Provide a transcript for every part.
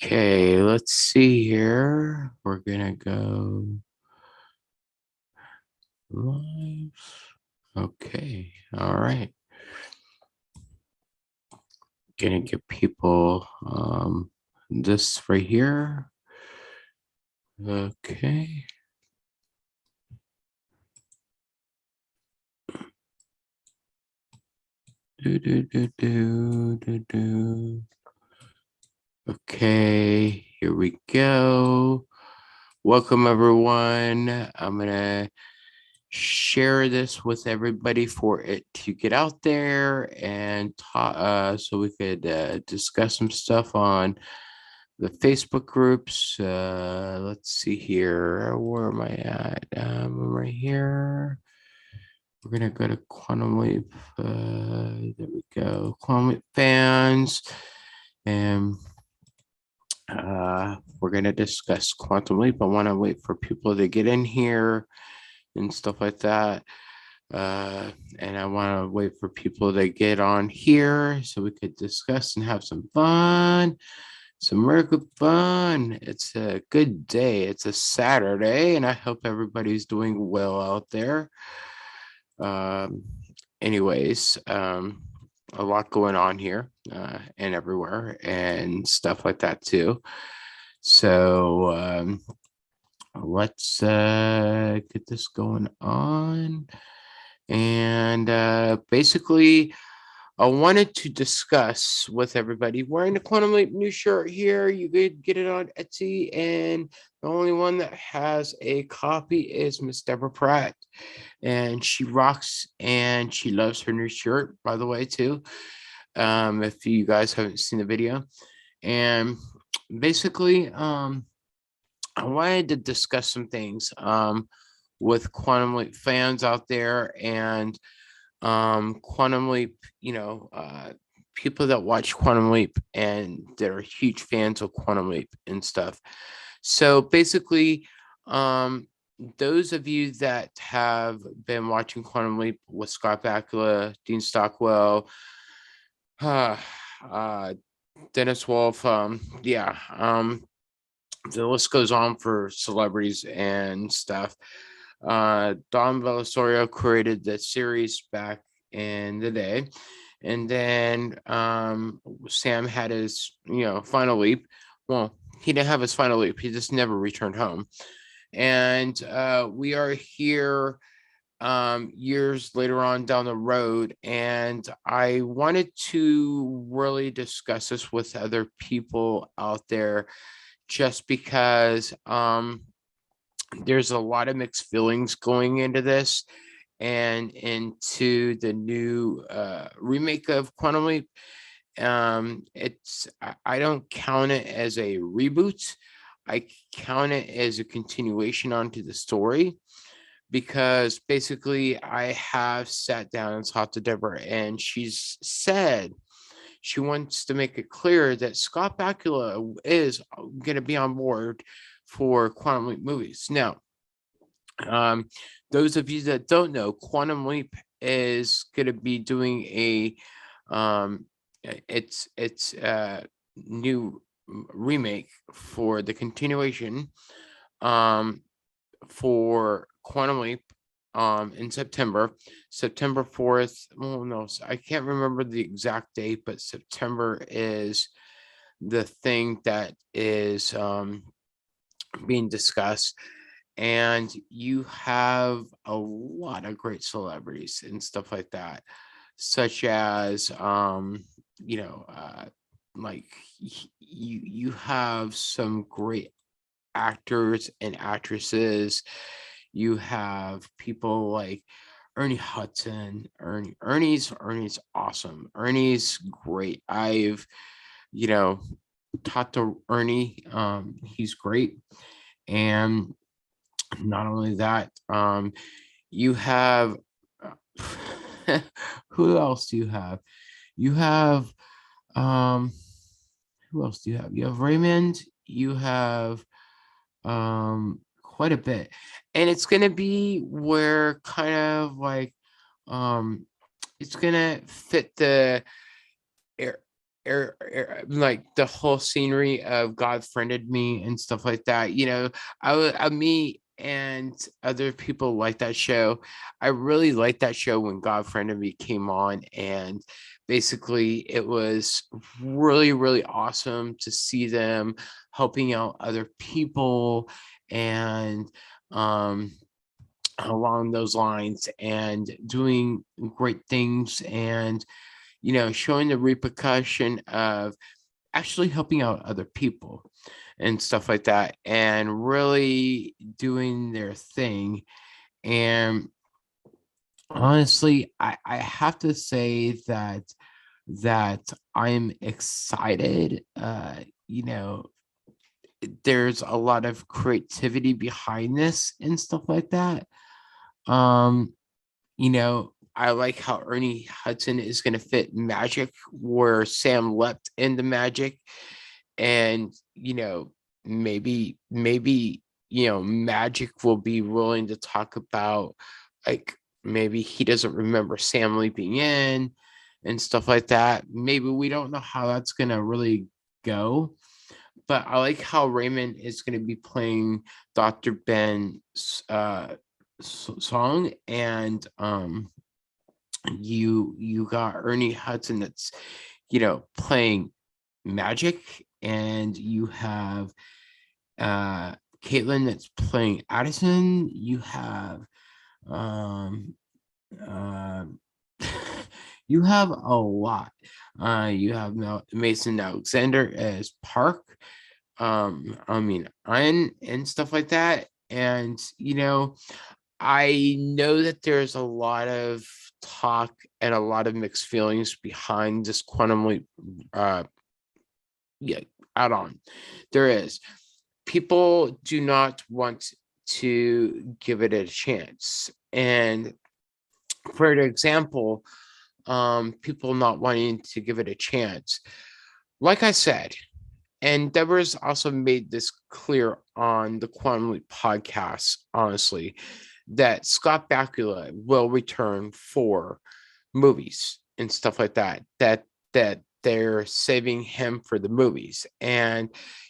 Okay, let's see here. We're gonna go live. Okay, all right. Gonna give people this right here. Okay. Do. Okay, here we go. Welcome everyone. I'm gonna share this with everybody for it to get out there and talk, so we could discuss some stuff on the Facebook groups. Let's see here. Where am I at? I'm right here. We're gonna go to Quantum Leap. There we go. Quantum Leap fans, and we're gonna discuss Quantum Leap. I want to wait for people to get in here and stuff like that. And I want to wait for people to get on here so we could discuss and have some fun. Some real good fun. It's a good day. It's a Saturday, and I hope everybody's doing well out there. Um, anyways, a lot going on here and everywhere and stuff like that too. So let's get this going on. And basically, I wanted to discuss with everybody wearing the Quantum Leap new shirt here. You could get it on Etsy, and the only one that has a copy is Miss Deborah Pratt, and she rocks and she loves her new shirt, by the way, too. If you guys haven't seen the video, and basically, I wanted to discuss some things with Quantum Leap fans out there and Quantum Leap, people that watch Quantum Leap and that are huge fans of Quantum Leap and stuff. So basically, those of you that have been watching Quantum Leap with Scott Bakula, Dean Stockwell, uh, uh, Dennis Wolf, the list goes on for celebrities and stuff. Don Belisario created the series back in the day, and then Sam had his final leap. Well, he didn't have his final leap. He just never returned home, and we are here years later on down the road, and I wanted to really discuss this with other people out there just because there's a lot of mixed feelings going into this and into the new remake of Quantum Leap. I don't count it as a reboot. I count it as a continuation onto the story, because basically I have sat down and talked to Deborah, and she's said she wants to make it clear that Scott Bakula is going to be on board for Quantum Leap movies. Now, those of you that don't know, Quantum Leap is going to be doing a it's new remake for the continuation for Quantum Leap in September 4th. Oh no, I can't remember the exact date, but September is the thing that is being discussed. And you have a lot of great celebrities and stuff like that, such as like you have some great actors and actresses. You have people like Ernie Hudson. Ernie's awesome. Ernie's great. I've talked to Ernie. He's great. And not only that, you have who else do you have? You have who else do you have? You have Raymond. You have quite a bit, and it's gonna be where kind of like it's gonna fit the like the whole scenery of God friended me and stuff like that. Me and other people like that show. I really liked that show when God friended me came on, and basically it was really, really awesome to see them helping out other people and um along those lines and doing great things, and showing the repercussion of actually helping out other people and stuff like that, and really doing their thing. And honestly, I have to say that I'm excited. There's a lot of creativity behind this and stuff like that. Um, I like how Ernie Hudson is going to fit magic where Sam leapt into magic. And, maybe, magic will be willing to talk about, like, maybe he doesn't remember Sam leaping in and stuff like that. Maybe we don't know how that's going to really go. But I like how Raymond is going to be playing Dr. Ben's song, and you got Ernie Hudson that's playing magic, and you have Caitlin that's playing Addison. You have um uh, you have a lot. You have Mason Alexander as Park. Iron and stuff like that. And I know that there's a lot of talk and a lot of mixed feelings behind this Quantum Leap yeah, add-on. There is. People do not want to give it a chance. And for example, people not wanting to give it a chance. Like I said, and Deborah's also made this clear on the Quantum Leap podcast, honestly, that Scott Bakula will return for movies and stuff like that, that they're saving him for the movies. And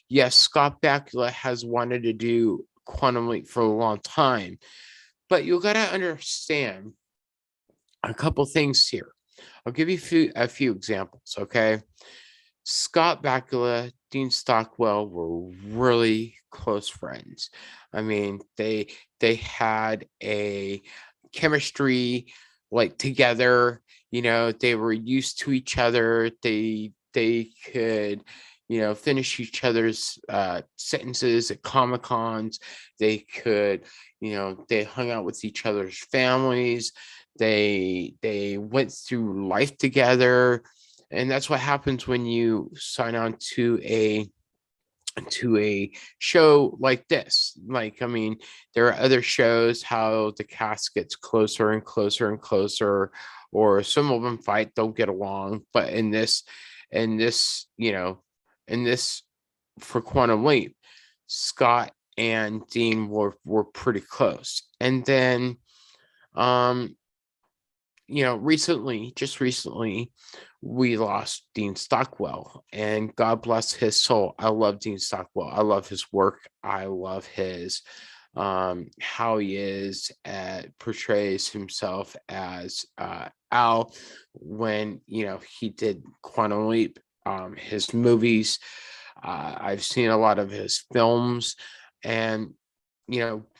yes, Scott Bakula has wanted to do Quantum Leap for a long time, but you got to understand a couple things here. I'll give you a few examples, okay? Scott Bakula, Dean Stockwell were really close friends. I mean, they had a chemistry like together. They were used to each other. They could finish each other's sentences at Comic Cons. They could they hung out with each other's families. They went through life together, and that's what happens when you sign on to a show like this. Like, I mean, there are other shows how the cast gets closer and closer and closer, or some of them fight, don't get along. But in this in this for Quantum Leap, Scott and Dean were pretty close. And then just recently, we lost Dean Stockwell, and God bless his soul. I love Dean Stockwell. I love his work. I love his how he is portrays himself as Al when he did Quantum Leap. His movies, I've seen a lot of his films, and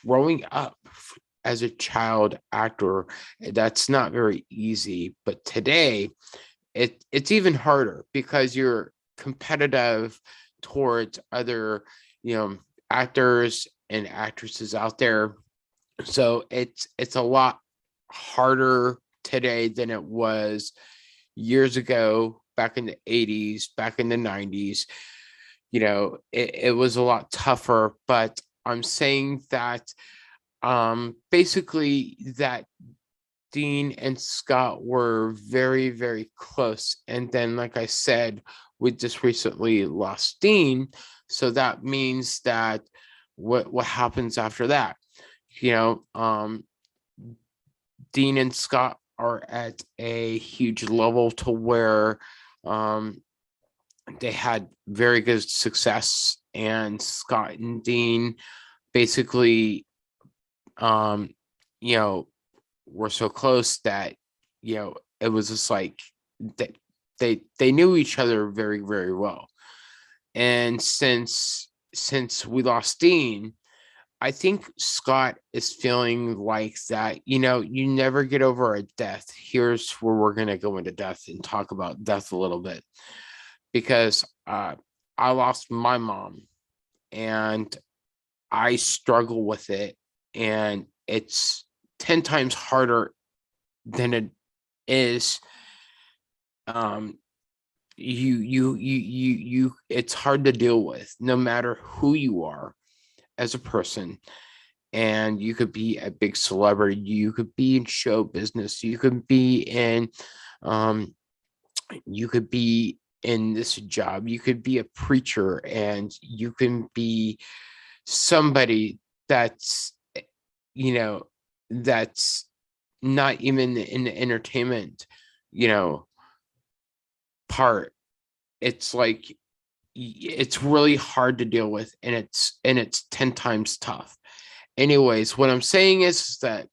growing up as a child actor, that's not very easy. But today, it's even harder because you're competitive towards other, actors and actresses out there. So it's a lot harder today than it was years ago, back in the 80s, back in the 90s. It was a lot tougher. But I'm saying that basically that Dean and Scott were very, very close. And then, like I said, we just recently lost Dean. So that means that what happens after that? Dean and Scott are at a huge level to where they had very good success, and Scott and Dean basically, um, you know, were so close that, it was just like that they knew each other very, very well. And since we lost Dean, I think Scott is feeling like that, you never get over a death. Here's where we're going to go into death and talk about death a little bit, because I lost my mom, and I struggle with it, and it's 10 times harder than it is. Um, it's hard to deal with no matter who you are as a person. And you could be a big celebrity, you could be in show business, um you could be in this job, you could be a preacher, and you can be somebody that's, you know that's not even in the entertainment, you know part. It's like, it's really hard to deal with, and it's 10 times tough. Anyways, what I'm saying is that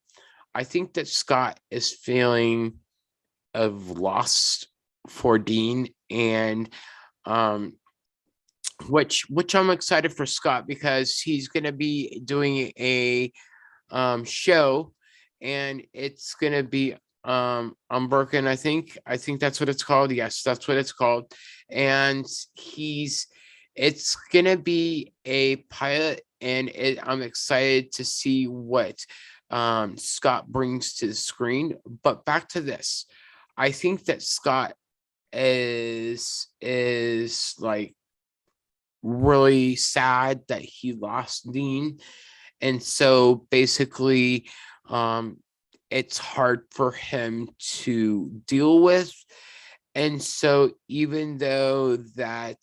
I think that Scott is feeling of loss for Dean, and um which I'm excited for Scott, because he's going to be doing a show, and it's going to be Unbroken. I think that's what it's called. Yes, that's what it's called. And it's going to be a pilot, and I'm excited to see what Scott brings to the screen. But back to this, I think that Scott is like really sad that he lost Dean. And so basically, um, it's hard for him to deal with. And so even though that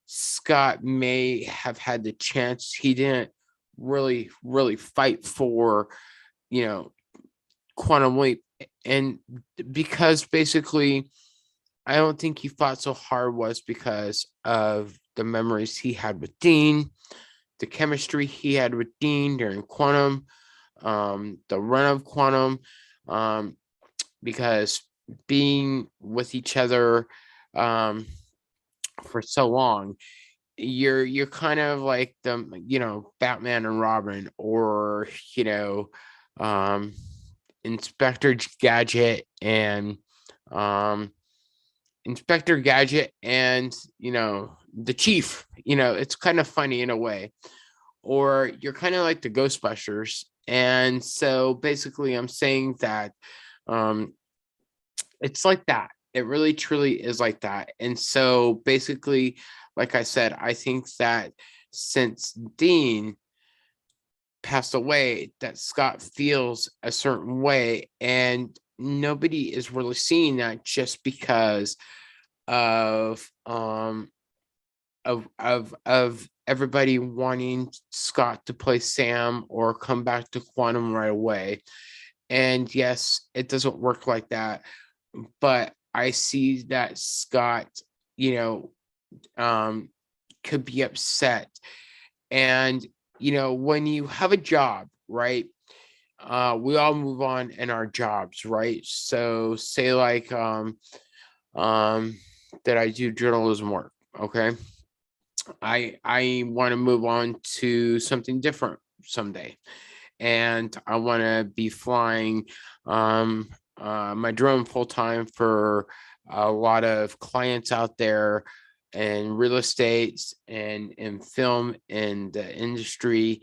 Scott may have had the chance, he didn't really, really fight for, you know, Quantum Leap. And because basically, I don't think he fought so hard was because of the memories he had with Dean, the chemistry he had with Dean during Quantum, the run of Quantum, um, because being with each other um, for so long, you're kind of like the, Batman and Robin, or you know um, Inspector Gadget and um, Inspector Gadget and the Chief. It's kind of funny in a way, or you're kind of like the Ghostbusters. And so basically, I'm saying that um, it's like that. It really truly is like that. And so basically, like I said, I think that since Dean passed away, that Scott feels a certain way, and nobody is really seeing that, just because of everybody wanting Scott to play Sam or come back to Quantum right away. And yes, it doesn't work like that. But I see that Scott, you know, um, could be upset. And, when you have a job, right? We all move on in our jobs, right? So say like um that I do journalism work. Okay. I want to move on to something different someday, and I want to be flying my drone full time for a lot of clients out there in real estate and in film in the industry.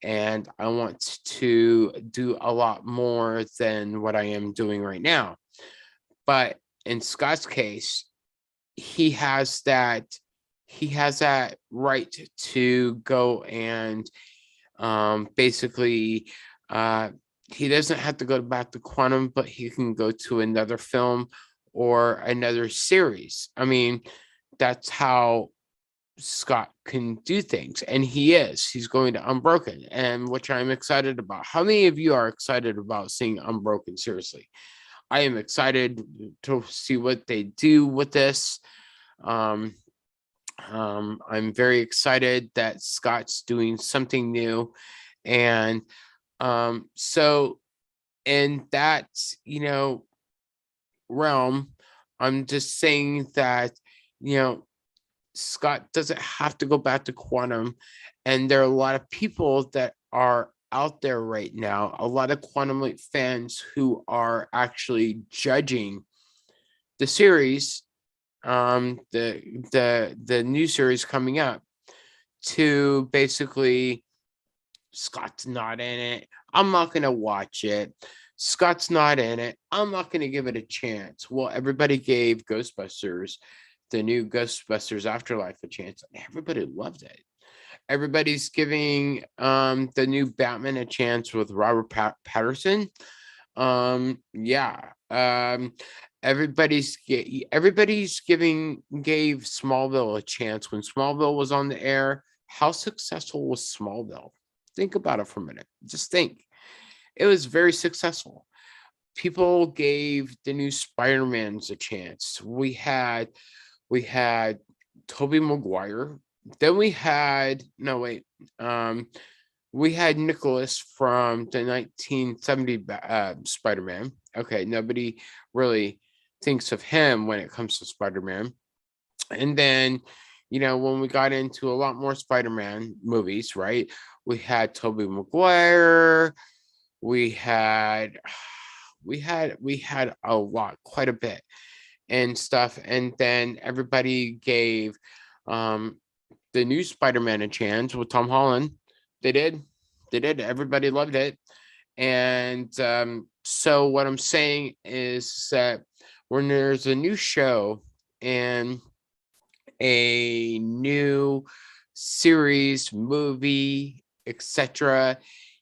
And I want to do a lot more than what I am doing right now. But in Scott's case, he has that right to go and basically he doesn't have to go back to Quantum, but he can go to another film or another series. I mean, that's how Scott can do things, and he's going to Unbroken, and which I'm excited about. How many of you are excited about seeing Unbroken? Seriously, I am excited to see what they do with this. um I'm very excited that Scott's doing something new. And so in that, realm, I'm just saying that, you know, Scott doesn't have to go back to quantum. And there are a lot of people that are out there right now, a lot of Quantum Leap fans who are actually judging the series, the new series coming up, to basically, Scott's not in it, I'm not gonna watch it. Scott's not in it, I'm not gonna give it a chance. Well, everybody gave Ghostbusters, the new Ghostbusters Afterlife, a chance, and everybody loved it. Everybody's giving the new Batman a chance with Robert Patterson. Yeah. Everybody's gave Smallville a chance when Smallville was on the air. How successful was Smallville? Think about it for a minute. Just think. It was very successful. People gave the new Spider-Mans a chance. We had Tobey Maguire. Then we had no wait. We had Nicholas from the 1970 Spider-Man. Okay, nobody really thinks of him when it comes to Spider-Man. And then, when we got into a lot more Spider-Man movies, right? We had Tobey Maguire. We had, we had a lot, quite a bit, and stuff. And then everybody gave the new Spider-Man a chance with Tom Holland. They did. They did. Everybody loved it. And so what I'm saying is that when there's a new show and a new series, movie, etc.,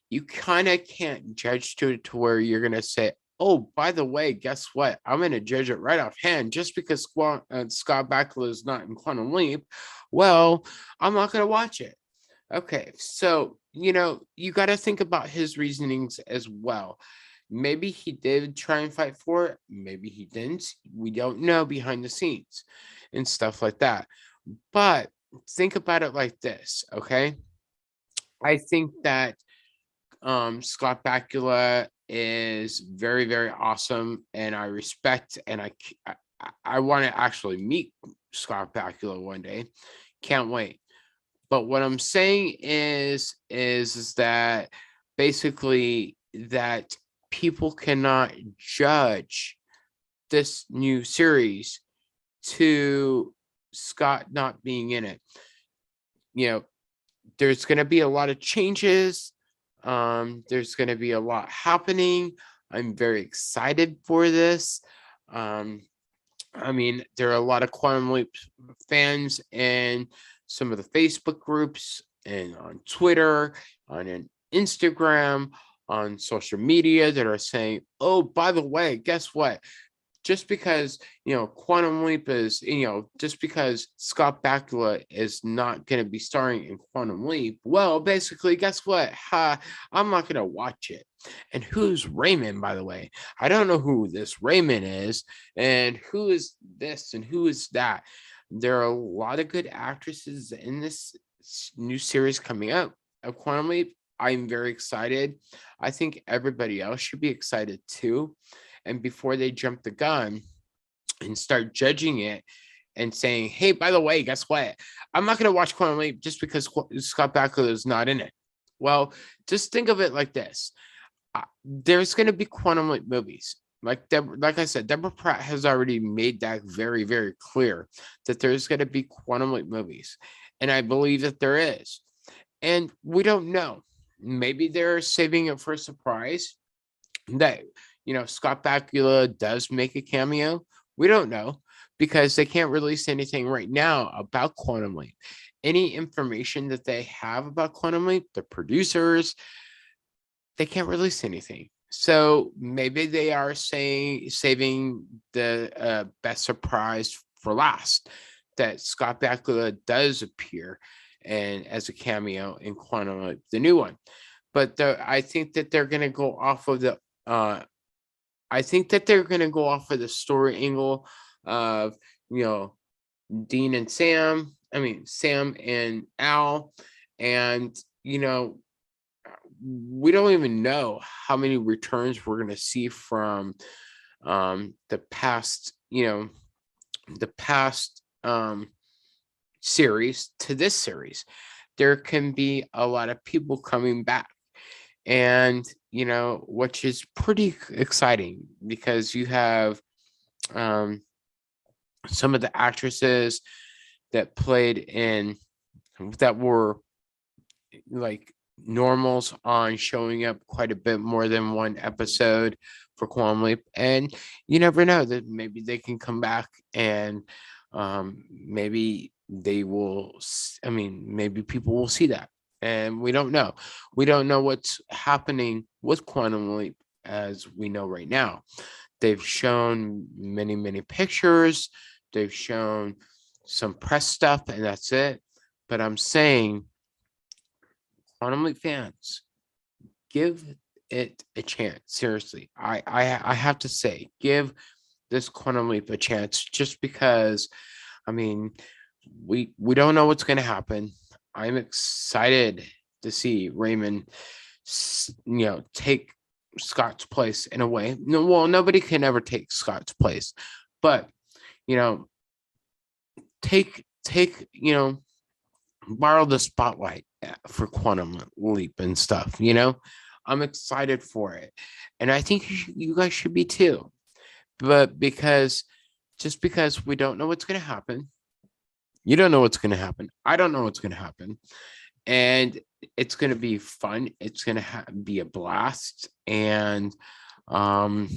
you kind of can't judge to where you're going to say, oh, by the way, guess what? I'm going to judge it right offhand just because Scott Bakula is not in Quantum Leap. Well, I'm not going to watch it. Okay, so you got to think about his reasonings as well. Maybe he did try and fight for it. Maybe he didn't. We don't know behind the scenes and stuff like that. But think about it like this, okay? I think that Scott Bakula is very, very awesome, and I respect, and I want to actually meet Scott Bakula one day. Can't wait. But what I'm saying is that basically that people cannot judge this new series to Scott not being in it. There's going to be a lot of changes. There's going to be a lot happening. I'm very excited for this. There are a lot of Quantum Leap fans and some of the Facebook groups and on Twitter, on Instagram, on social media that are saying, oh, by the way, guess what? Just because, Quantum Leap is, just because Scott Bakula is not going to be starring in Quantum Leap, well, basically, guess what? I'm not going to watch it. And who's Raymond, by the way? I don't know who this Raymond is, and who is this, and who is that. There are a lot of good actresses in this new series coming up of Quantum Leap. I'm very excited. I think everybody else should be excited too. And before they jump the gun and start judging it and saying, hey, by the way, guess what? I'm not going to watch Quantum Leap just because Scott Bakula is not in it. Well, just think of it like this. There's going to be Quantum Leap movies. Like I said, Deborah Pratt has already made that very, very clear that there's going to be Quantum Leap movies. And I believe that there is. And we don't know. Maybe they're saving it for a surprise that, Scott Bakula does make a cameo. We don't know because they can't release anything right now about Quantum Leap. Any information that they have about Quantum Leap, the producers, they can't release anything. So maybe they are saving the best surprise for last, that Scott Bakula does appear and as a cameo in Quantum Leap, the new one. But I think that they're going to go off of the story angle of, Dean and Sam, Sam and Al, and we don't even know how many returns we're going to see from the past, the past series to this series. There can be a lot of people coming back, and which is pretty exciting because you have some of the actresses that played in that were like normals on showing up quite a bit more than one episode for Quantum Leap, and you never know that maybe they can come back, and maybe they will. Maybe people will see that, and we don't know. We don't know what's happening with Quantum Leap as we know right now. They've shown many pictures. They've shown some press stuff, and that's it. But I'm saying, Quantum Leap fans, give it a chance. Seriously, I have to say, give this Quantum Leap a chance, just because. We don't know what's going to happen. I'm excited to see Raymond, take Scott's place in a way. No, well, nobody can ever take Scott's place, but you know, take borrow the spotlight for Quantum Leap and stuff. I'm excited for it, and I think you guys should be too. But just because we don't know what's going to happen, you don't know what's going to happen. I don't know what's going to happen, and it's going to be fun. It's going to be a blast, and um,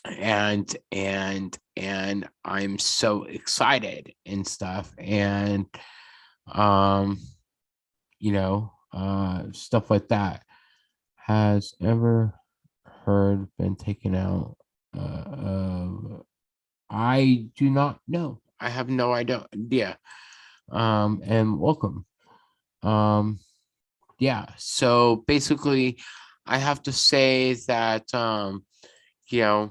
and I'm so excited and stuff, and um, stuff like that. Has ever heard been taken out of? I do not know. I have no idea. And welcome. Yeah. So basically, I have to say that you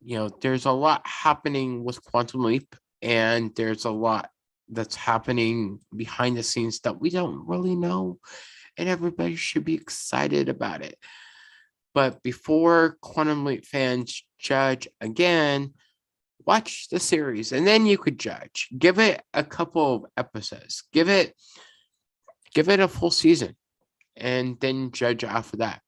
know, there's a lot happening with Quantum Leap, and there's a lot that's happening behind the scenes that we don't really know, and everybody should be excited about it. But before Quantum Leap fans judge again, watch the series and then you could judge. Give it a couple of episodes. Give it a full season, and then judge after that.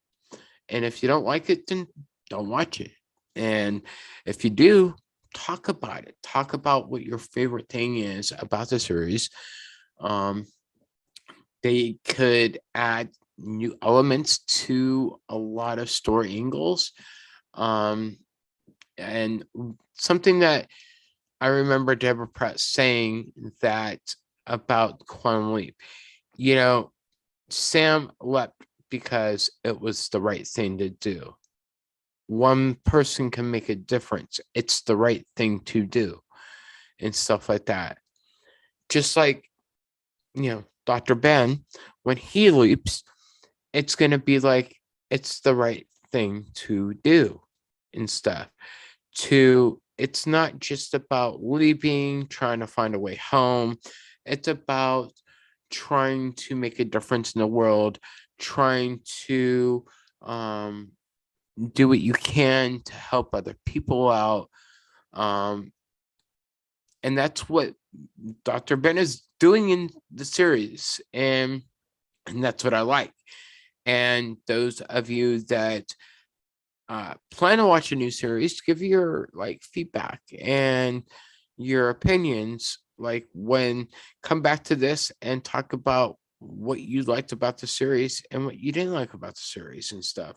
And if you don't like it, then don't watch it. And if you do, talk about it. Talk about what your favorite thing is about the series. Um, they could add new elements to a lot of story angles. And something that I remember Deborah Pratt saying that about Quantum Leap, Sam leapt because it was the right thing to do. One person can make a difference. It's the right thing to do, and stuff like that. Just like, Dr. Ben, when he leaps, it's going to be like, it's the right thing to do and stuff. It's not just about leaping, trying to find a way home. It's about trying to make a difference in the world, trying to do what you can to help other people out. And that's what Dr. Ben is doing in the series. And that's what I like. And those of you that plan to watch a new series, give your feedback and your opinions. Come back to this and talk about what you liked about the series and what you didn't like about the series and stuff.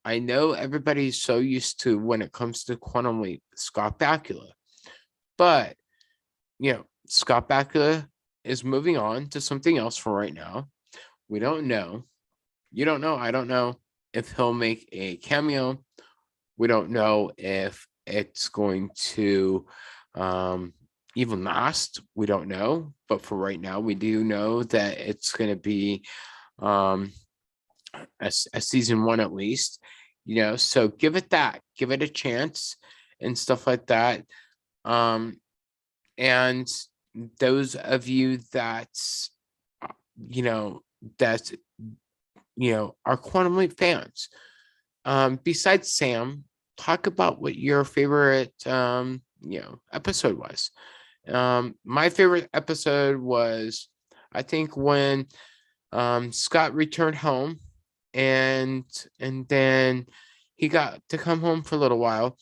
I know everybody's so used to, when it comes to Quantum Leap, Scott Bakula, but Scott Bakula is moving on to something else for right now. We don't know. You don't know. I don't know if he'll make a cameo. We don't know if it's going to even last. We don't know. But for right now, we do know that it's going to be a season 1 at least. So give it a chance and stuff like that. And those of you that uh, you know that are Quantum Leap fans, besides Sam, talk about what your favorite episode was. My favorite episode was, I think, when Scott returned home, and then he got to come home for a little while.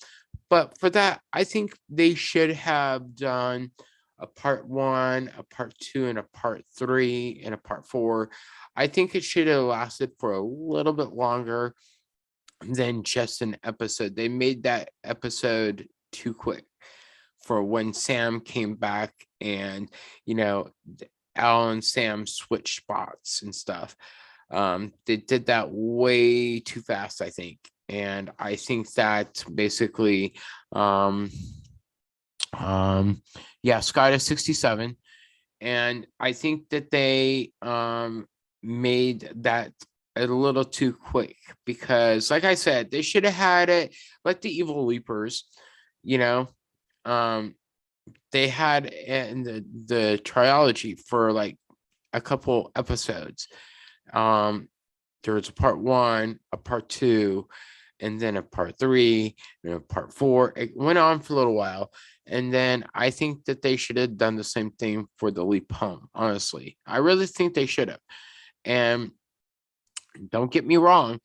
But for that, I think they should have done a part 1, a part 2, and a part 3, and a part 4. I think it should have lasted for a little bit longer than just an episode. They made that episode too quick for when Sam came back, and Al and Sam switched spots and stuff. They did that way too fast, I think. And I think that basically, Scott is 67. And I think that they made that a little too quick, because, like I said, they should have had it like the Evil Leapers, they had in the trilogy for like a couple episodes. There was a part 1, a part 2, and then a part 3, and a part 4. It went on for a little while. And then I think that they should have done the same thing for the Leap Home. Honestly, I really think they should have. And don't get me wrong,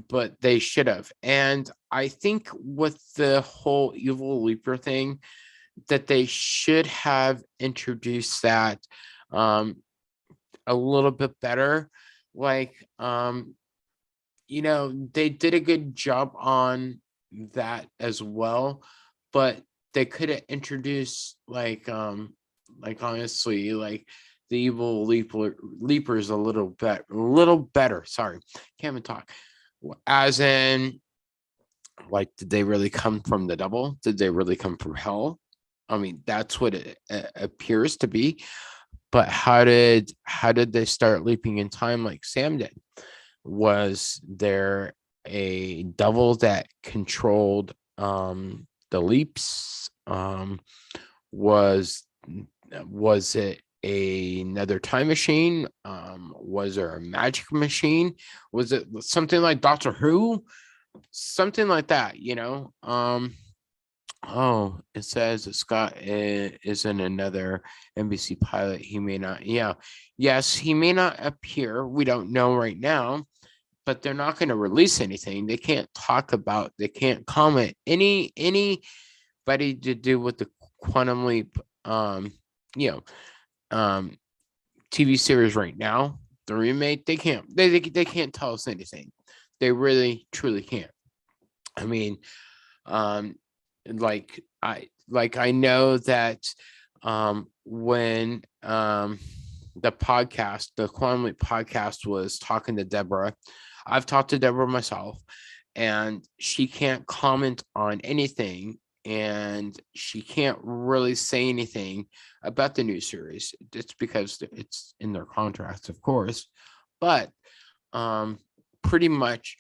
but they should have. And I think with the whole Evil Leaper thing, that they should have introduced that a little bit better. Like, they did a good job on that as well, but they could have introduced like honestly, like the Evil Leapers a little better. Sorry, can't even talk. As in, like, did they really come from the devil? Did they really come from hell? I mean, that's what it appears to be. But how did they start leaping in time like Sam did? Was there a devil that controlled the leaps? Was it another time machine? Was there a magic machine? Was it something like Doctor Who? Something like that, Oh, it says that Scott is in another NBC pilot. He may not. Yeah. Yes, he may not appear. We don't know right now, but they're not going to release anything. They can't talk about, they can't comment anybody to do with the Quantum Leap you know TV series right now. The remake, they can't tell us anything. They really truly can't. I mean, like I know that when the Quantum Leap podcast was talking to Deborah, I've talked to Deborah myself, and she can't comment on anything, and she can't really say anything about the new series. It's because it's in their contracts, of course, but pretty much,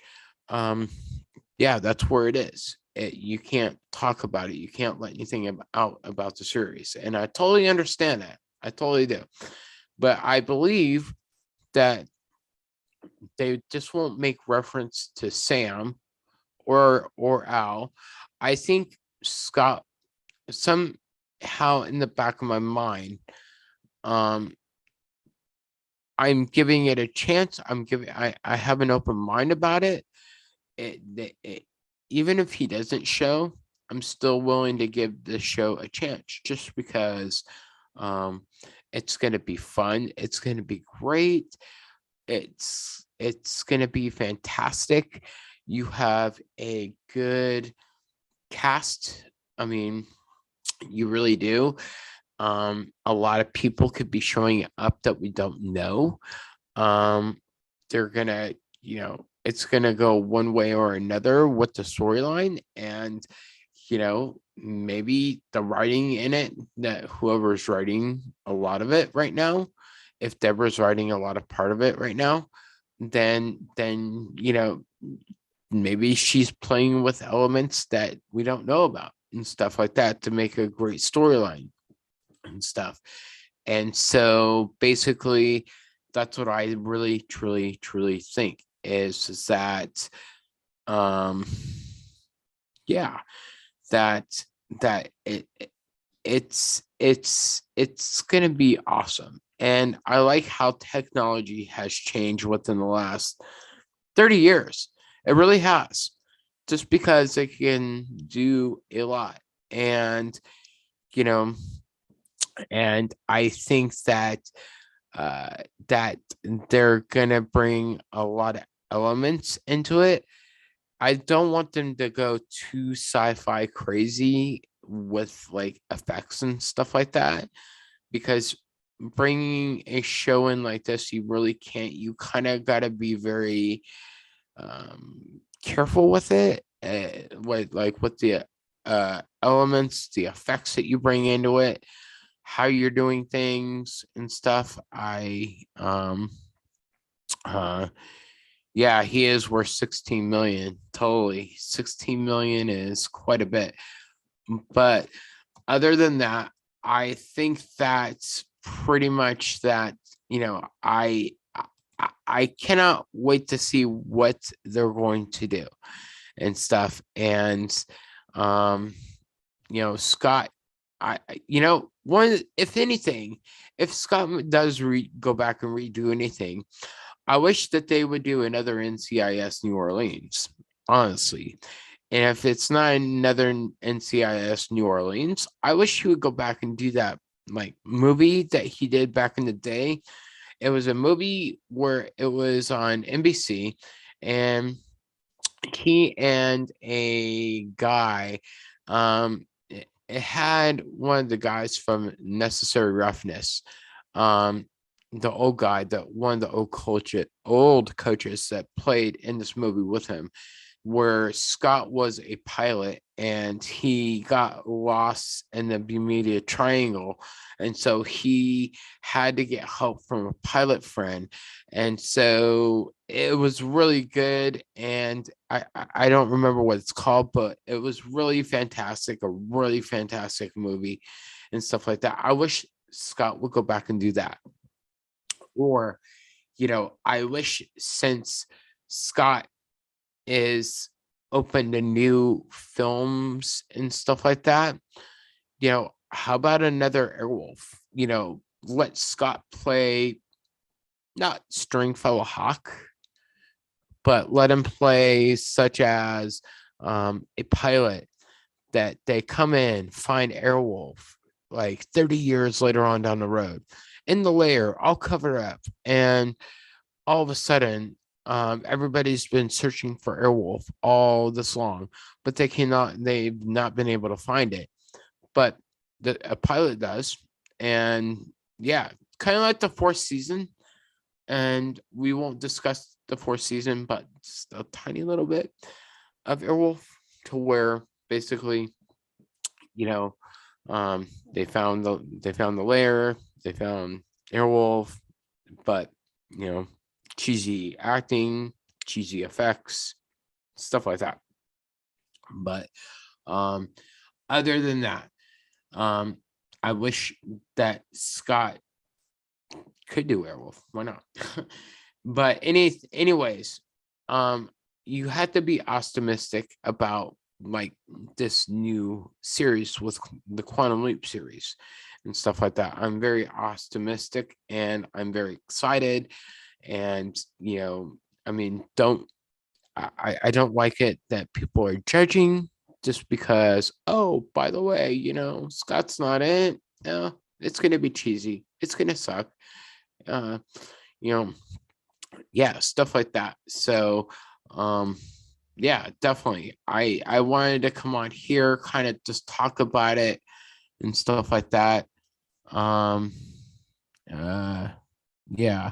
that's where it is. You can't talk about it. You can't let anything out about the series. And I totally understand that. I totally do. But I believe that they just won't make reference to Sam or Al. I think Scott, somehow in the back of my mind, I'm giving it a chance. I have an open mind about it. Even if he doesn't show, I'm still willing to give the show a chance, just because it's going to be fun. It's going to be great. It's going to be fantastic. You have a good cast. I mean, you really do. A lot of people could be showing up that we don't know. They're going to, it's going to go one way or another with the storyline. And, maybe the writing in it, that whoever's writing a lot of it right now, if Deborah's writing a lot of part of it right now, then, maybe she's playing with elements that we don't know about and stuff like that to make a great storyline. and stuff. And so basically, that's what I really, truly, truly think is that, um, yeah, that it's gonna be awesome. And I like how technology has changed within the last 30 years. It really has. Just because it can do a lot. And, you know, and I think uh that they're gonna bring a lot of elements into it. I don't want them to go too sci-fi crazy with like effects and stuff like that, because bringing a show in like this, you really can't. You kind of got to be very careful with it, with the elements, the effects that you bring into it, how you're doing things and stuff. Uh, yeah, he is worth 16 million. Totally. 16 million is quite a bit. But other than that, I think that's pretty much that, you know, I cannot wait to see what they're going to do and stuff. And um, Scott, one, if anything, if Scott does go back and redo anything, I wish that they would do another NCIS New Orleans, honestly. And if it's not another NCIS New Orleans, I wish he would go back and do that like movie that he did back in the day. It was a movie where it was on NBC, and he and a guy, it had one of the guys from Necessary Roughness, um, the old guy, that one of the old coaches that played in this movie with him, where Scott was a pilot and he got lost in the Bermuda Triangle. And so he had to get help from a pilot friend. And so it was really good. And I don't remember what it's called, but it was really fantastic, a really fantastic movie and stuff like that. I wish Scott would go back and do that. Or, I wish, since Scott is open to new films and stuff like that, how about another Airwolf? Let Scott play, not Stringfellow Hawk, but let him play such as a pilot that they come in, find Airwolf like 30 years later on down the road in the lair, all covered up, and all of a sudden, everybody's been searching for Airwolf all this long, but they've not been able to find it. But a pilot does. And yeah, kind of like the fourth season. And we won't discuss the fourth season, but just a tiny little bit of Airwolf, to where basically, they found the lair, they found Airwolf, but cheesy acting, cheesy effects, stuff like that. But other than that, I wish that Scott could do Werewolf. Why not? But anyways, you have to be optimistic about like this new series with the Quantum Leap series and stuff like that. I'm very optimistic and I'm very excited. And I mean, I don't like it that people are judging just because, oh, by the way, Scott's not in it. No, it's gonna be cheesy. It's gonna suck. Uh, you know, yeah, stuff like that. So, yeah, definitely. I wanted to come on here, kind of just talk about it and stuff like that. Um, uh, yeah.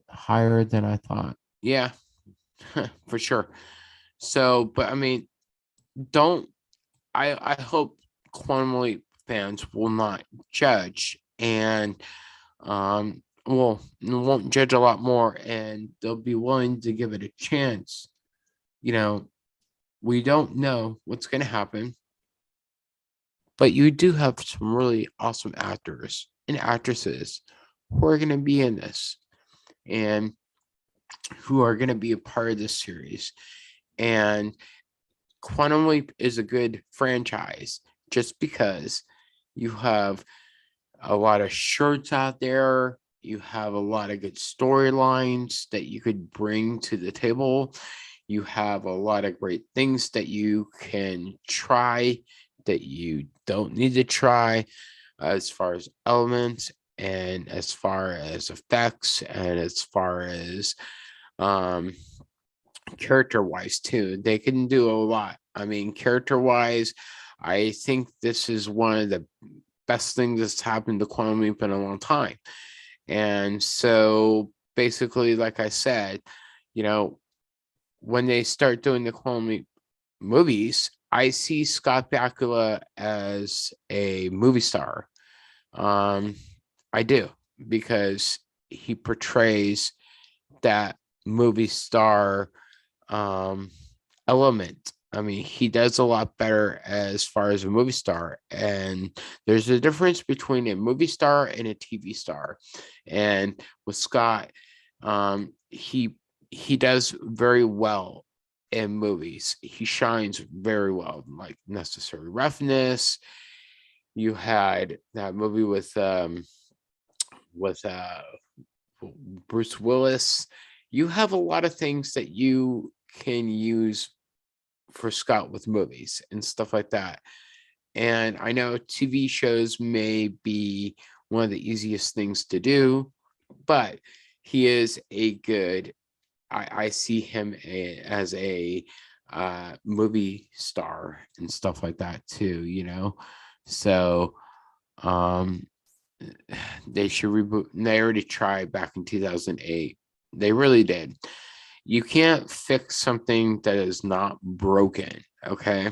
Higher than I thought. Yeah, for sure. So, but I mean, don't I hope Quantum Leap fans will not judge, and won't judge a lot more, and they'll be willing to give it a chance. We don't know what's going to happen. but you do have some really awesome actors and actresses who are going to be in this and who are going to be a part of this series. And Quantum Leap is a good franchise just because you have a lot of shirts out there. You have a lot of good storylines that you could bring to the table. You have a lot of great things that you can try that you don't need to try as far as elements and as far as effects and as far as um character wise too. They can do a lot. I mean, character wise, I think this is one of the best things that's happened to Quantum Leap in a long time. And so basically, like I said, you know, when they start doing the Quantum Leap movies, I see Scott Bakula as a movie star. Um, I do, because he portrays that movie star um, element. I mean, he does a lot better as far as a movie star. And there's a difference between a movie star and a TV star. And with Scott, he does very well in movies. He shines very well, like Necessary Roughness. You had that movie with Bruce Willis. You have a lot of things that you can use for Scott with movies and stuff like that. And I know TV shows may be one of the easiest things to do, but he is a good. I see him as a movie star and stuff like that too. So um, they should reboot. They already tried back in 2008. They really did. You can't fix something that is not broken. Okay.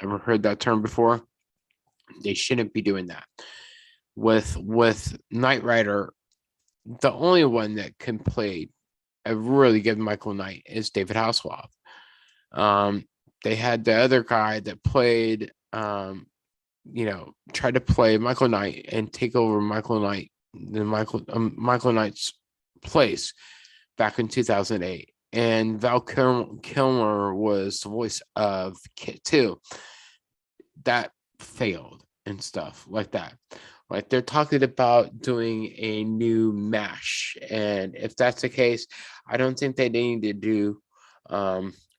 Ever heard that term before? They shouldn't be doing that. With Knight Rider, the only one that can play a really good Michael Knight is David Hasselhoff. Um, they had the other guy that played, tried to play Michael Knight and take over Michael Knight's place back in 2008. And Val Kilmer was the voice of Kit too. That failed and stuff like that. Like, they're talking about doing a new MASH, and if that's the case, I don't think they need to do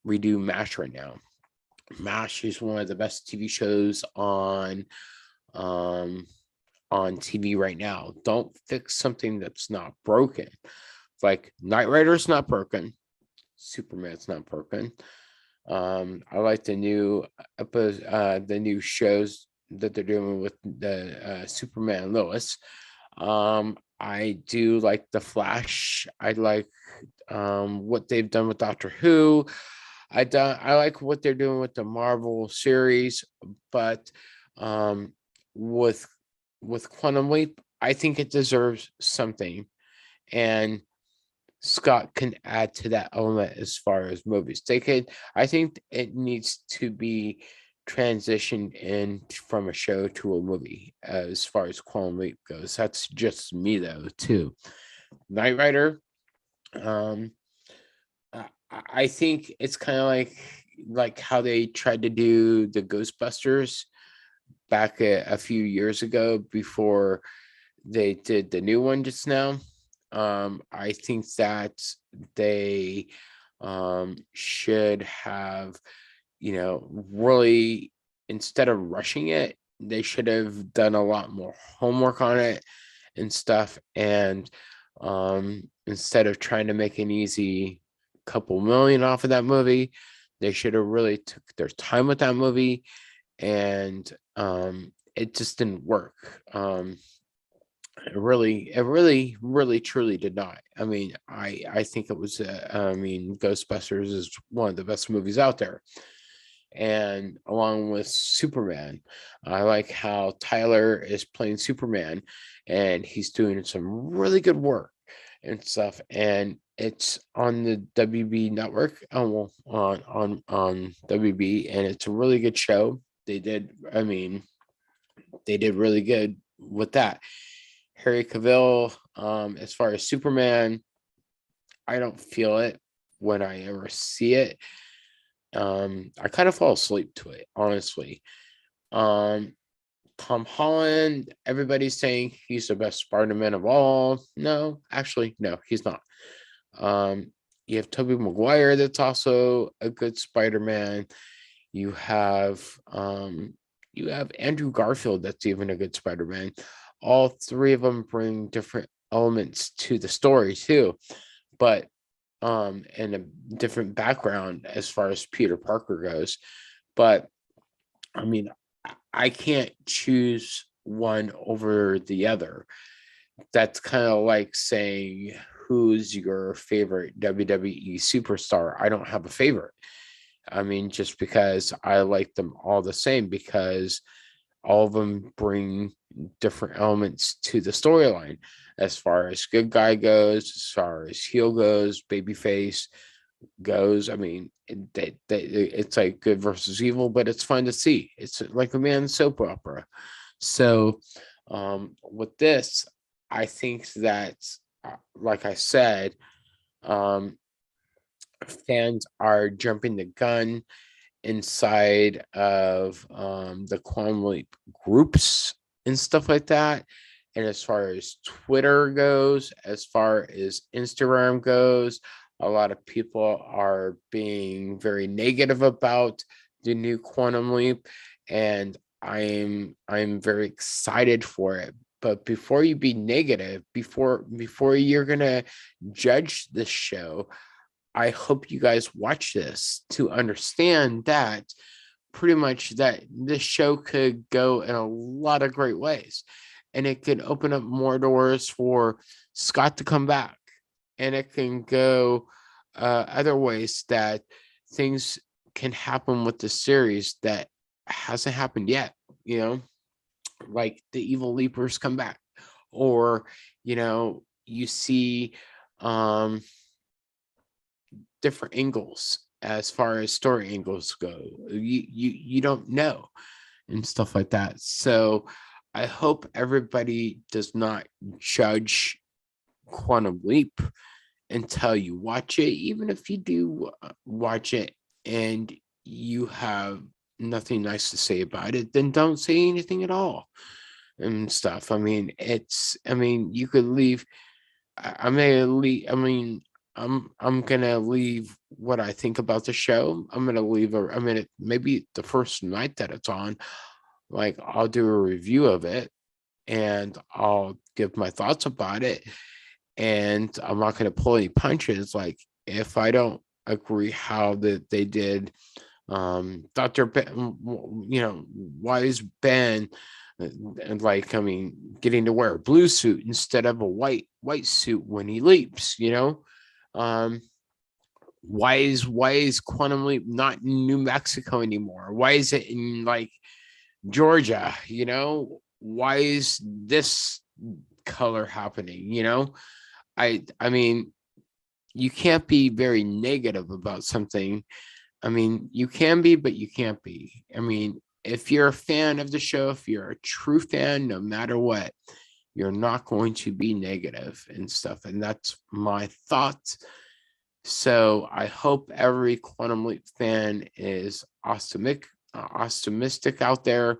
redo MASH right now. MASH is one of the best TV shows um on TV right now. Don't fix something that's not broken. Like, Knight Rider's not broken. Superman's not broken. I like the new shows that they're doing with the Superman Lois. I do like the Flash. I like what they've done with Doctor Who. I like what they're doing with the Marvel series, but um, with Quantum Leap, I think it deserves something, and Scott can add to that element as far as movies. I think it needs to be transitioned in from a show to a movie as far as Quantum Leap goes. That's just me though, too. Knight Rider, um, I think it's kind of like how they tried to do the Ghostbusters back a few years ago before they did the new one just now. I think that they should have, really, instead of rushing it, they should have done a lot more homework on it and stuff. And instead of trying to make an easy couple million off of that movie, they should have really took their time with that movie, and it just didn't work. It really truly did not. I mean, I think it was Ghostbusters is one of the best movies out there, and along with Superman, I like how Tyler is playing Superman, and he's doing some really good work and stuff, and it's on the WB network, on WB, and it's a really good show. They did, I mean, they did really good with that. Harry Cavill, as far as Superman, I don't feel it when I ever see it. I kind of fall asleep to it, honestly. Um, Tom Holland, everybody's saying he's the best Spider-Man of all. No, actually, no, he's not. Um, you have Tobey Maguire, that's also a good Spider-Man. You have um, you have Andrew Garfield, that's even a good Spider-Man. All three of them bring different elements to the story too, but and a different background as far as Peter Parker goes. But I mean, I can't choose one over the other. That's kind of like saying, who's your favorite WWE superstar? I don't have a favorite. I mean, just because I like them all the same, because all of them bring different elements to the storyline as far as good guy goes, as far as heel goes, babyface goes. I mean, it's like good versus evil, but it's fun to see. It's like a man's soap opera. So, with this, I think that, like I said, um, fans are jumping the gun inside of the Quantum Leap groups and stuff like that. And as far as Twitter goes, as far as Instagram goes, a lot of people are being very negative about the new Quantum Leap, and I'm very excited for it. But before you be negative, before you're gonna judge this show, I hope you guys watch this to understand that pretty much that this show could go in a lot of great ways, and it could open up more doors for Scott to come back, and it can go other ways that things can happen with the series that hasn't happened yet, you know, like the evil leapers come back, or you see um different angles as far as story angles go. You don't know, and stuff like that. So I hope everybody does not judge Quantum Leap until you watch it. Even if you do watch it and you have nothing nice to say about it, then don't say anything at all and stuff. I mean, you could leave. I may leave. I mean, I'm gonna leave what I think about the show. I'm gonna leave I mean, maybe the first night that it's on, like I'll do a review of it and I'll give my thoughts about it. And I'm not gonna pull any punches. Like if I don't agree how that they did Dr. Ben, why is Ben and like, I mean, getting to wear a blue suit instead of a white suit when he leaps, um why is Quantum Leap not in New Mexico anymore? Why is it in like Georgia? Why is this color happening? I mean, you can't be very negative about something. I mean, you can be, but you can't be. I mean, if you're a fan of the show, if you're a true fan, no matter what, you're not going to be negative and stuff. And that's my thoughts. So I hope every Quantum Leap fan is optimistic out there.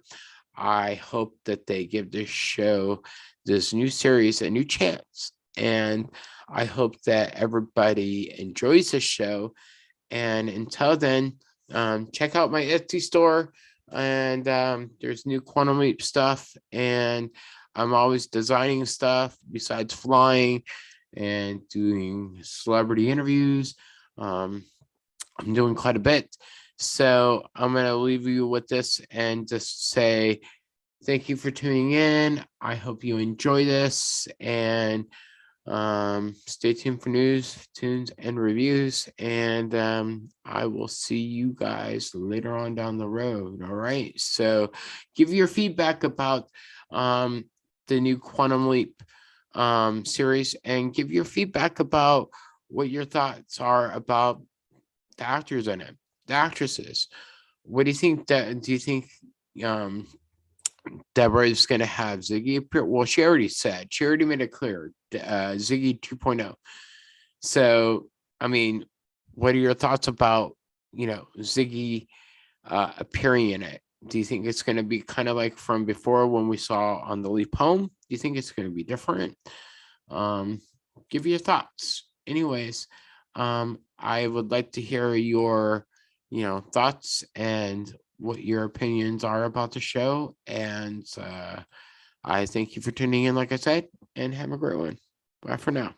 I hope that they give this show, this new series, a new chance. And I hope that everybody enjoys the show. And until then, check out my Etsy store. And there's new Quantum Leap stuff. And I'm always designing stuff besides flying and doing celebrity interviews. I'm doing quite a bit. So I'm going to leave you with this and just say thank you for tuning in. I hope you enjoy this, and stay tuned for news, tunes, and reviews. And I will see you guys later on down the road. All right. So give your feedback about the new Quantum Leap series, and give your feedback about what your thoughts are about the actors in it, the actresses. What do you think? Do you think um Deborah is going to have Ziggy appear. Well, she already said, she already made it clear, Ziggy 2.0. So, I mean, what are your thoughts about, Ziggy appearing in it? Do you think it's going to be kind of like from before when we saw on the Leap Home? Do you think it's going to be different? Um, give your thoughts. Anyways, I would like to hear your, thoughts and what your opinions are about the show. And I thank you for tuning in, like I said, and have a great one. Bye for now.